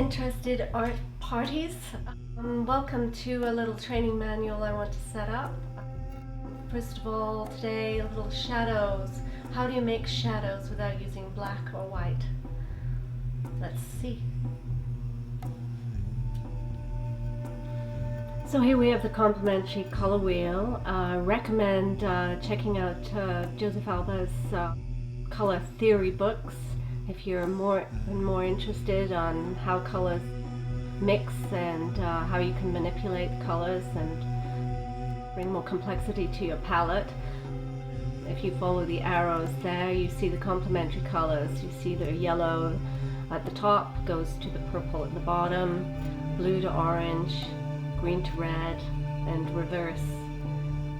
interested art parties, welcome to a little training manual I want to set up. First of all, today, little shadows. How do you make shadows without using black or white? Let's see. So here we have the Complementary color wheel. Recommend checking out Joseph Alba's color theory books if you're more interested on how colors mix and how you can manipulate colors and bring more complexity to your palette. If you follow the arrows there, you see the complementary colors. You see the yellow at the top goes to the purple at the bottom, blue to orange, green to red, and reverse,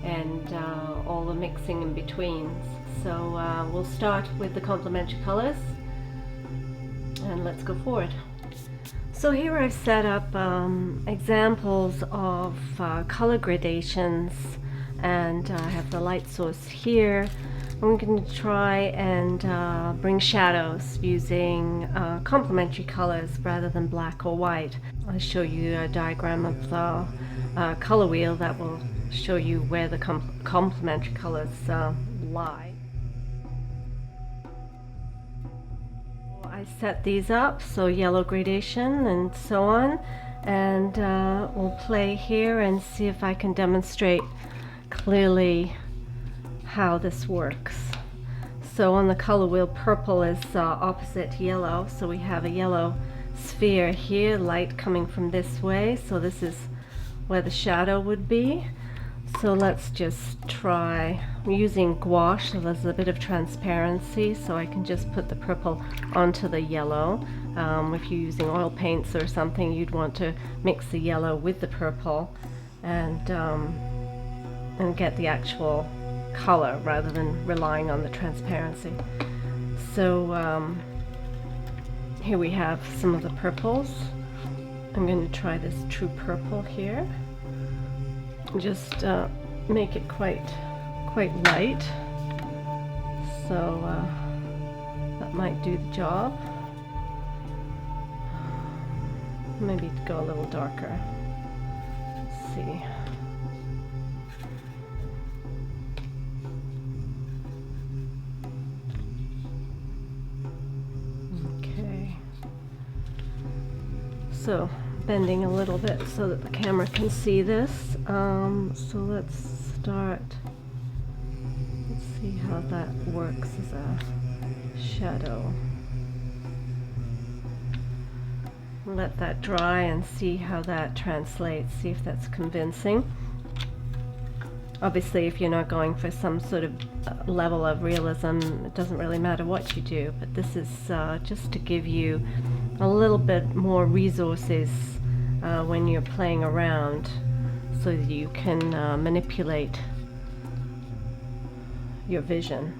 and all the mixing in betweens. So we'll start with the complementary colors and let's go forward. So here I've set up examples of color gradations, and I have the light source here. I'm going to try and bring shadows using complementary colors rather than black or white. I'll show you a diagram of the color wheel that will show you where the complementary colors lie. I set these up, so yellow gradation and so on, and we'll play here and see if I can demonstrate clearly how this works. So on the color wheel, purple is opposite yellow, so we have a yellow sphere here, light coming from this way, so this is where the shadow would be. So let's just try. I'm using gouache, so there's a bit of transparency, so I can just put the purple onto the yellow. If you're using oil paints or something, you'd want to mix the yellow with the purple and get the actual color rather than relying on the transparency. So here we have some of the purples. I'm going to try this true purple here. Just make it quite light, so that might do the job. Maybe go a little darker. Let's see. Okay. So bending a little bit so that the camera can see this. So let's start. Let's see how that works as a shadow. Let that dry and see how that translates, see if that's convincing. Obviously, if you're not going for some sort of level of realism, it doesn't really matter what you do, but this is just to give you a little bit more resources when you're playing around, so that you can manipulate your vision.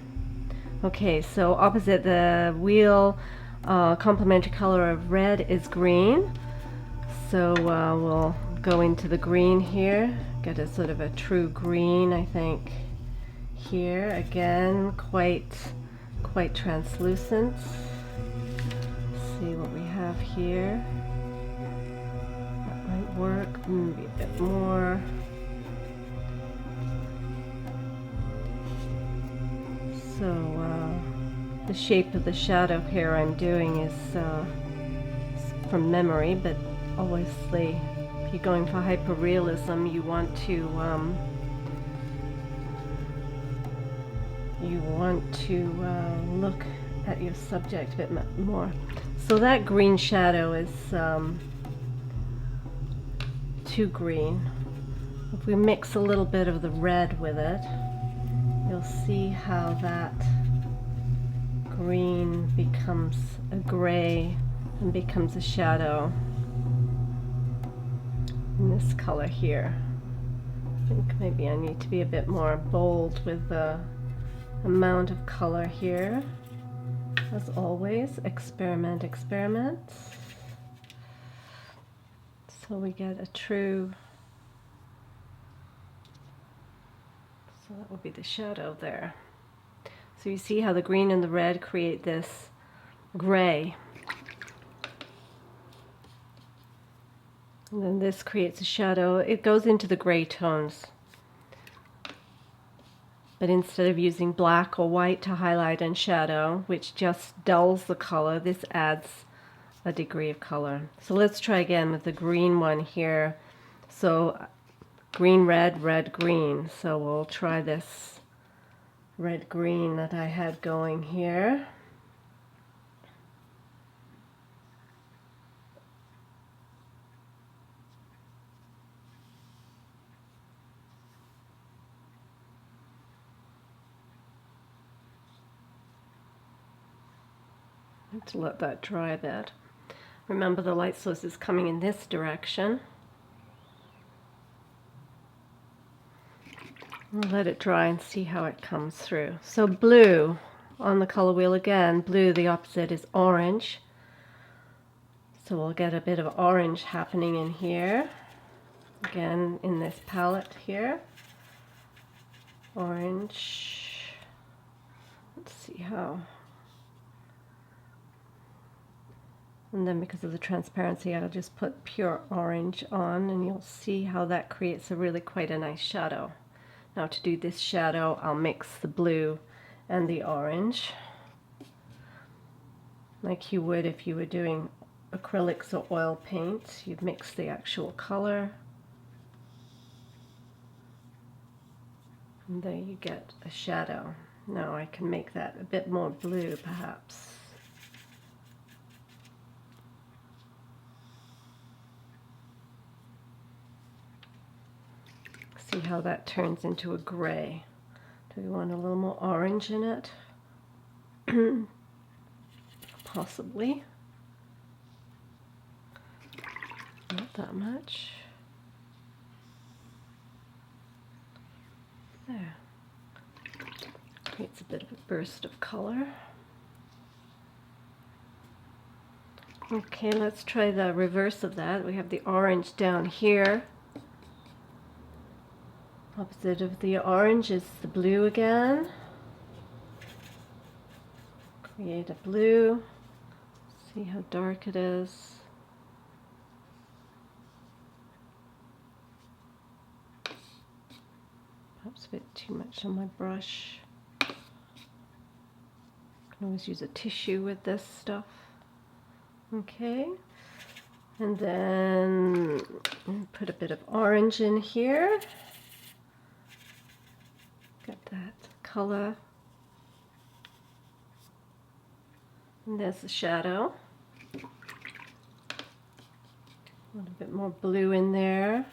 Okay, so opposite the wheel, complementary color of red is green. So we'll go into the green here, get a sort of a true green, I think. Here again, quite translucent. Let's see what we have here. That might work. Maybe a bit more. So the shape of the shadow here I'm doing is from memory, but obviously if you're going for hyperrealism, you want to look at your subject a bit more. So that green shadow is too green. If we mix a little bit of the red with it, you'll see how that green becomes a gray and becomes a shadow in this color here. I think maybe I need to be a bit more bold with the amount of color here. As always, experiment. So we get a true, so that would be the shadow there. So you see how the green and the red create this gray. And then this creates a shadow. It goes into the gray tones. But instead of using black or white to highlight and shadow, which just dulls the color, this adds a degree of color. So let's try again with the green one here. So green, red, red, green. So we'll try this red, green that I had going here. To let that dry a bit. Remember, the light source is coming in this direction. We'll let it dry and see how it comes through. So blue on the color wheel again. Blue, the opposite is orange. So we'll get a bit of orange happening in here. Again, in this palette here. Orange. Let's see how. And then because of the transparency, I'll just put pure orange on, and you'll see how that creates a really quite a nice shadow. Now to do this shadow, I'll mix the blue and the orange, like you would if you were doing acrylics or oil paint. You'd mix the actual color, and there you get a shadow. Now I can make that a bit more blue perhaps. See how that turns into a gray. Do we want a little more orange in it? Possibly. Not that much. There. Creates a bit of a burst of color. Okay, let's try the reverse of that. We have the orange down here. Opposite of the orange is the blue again. Create a blue. See how dark it is. Perhaps a bit too much on my brush. I can always use a tissue with this stuff. Okay. And then put a bit of orange in here. Get that color. And there's the shadow. Want a bit more blue in there.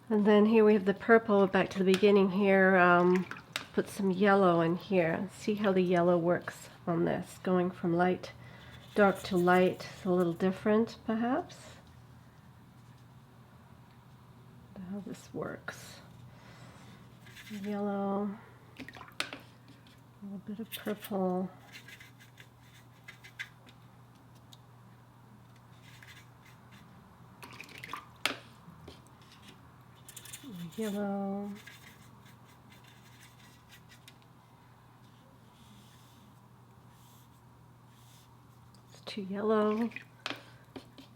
And then here we have the purple. Back to the beginning here. Put some yellow in here. See how the yellow works on this, going from light, dark to light. It's a little different, perhaps. How this works. Yellow, a little bit of purple. Yellow. It's too yellow.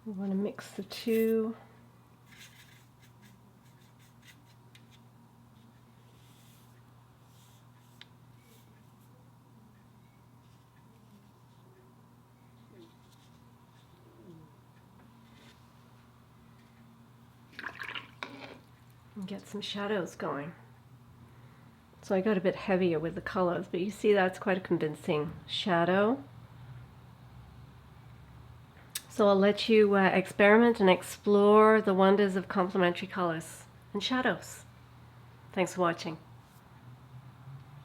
We want to mix the two. And get some shadows going. So I got a bit heavier with the colors, but you see that's quite a convincing shadow. So I'll let you experiment and explore the wonders of complementary colors and shadows. Thanks for watching.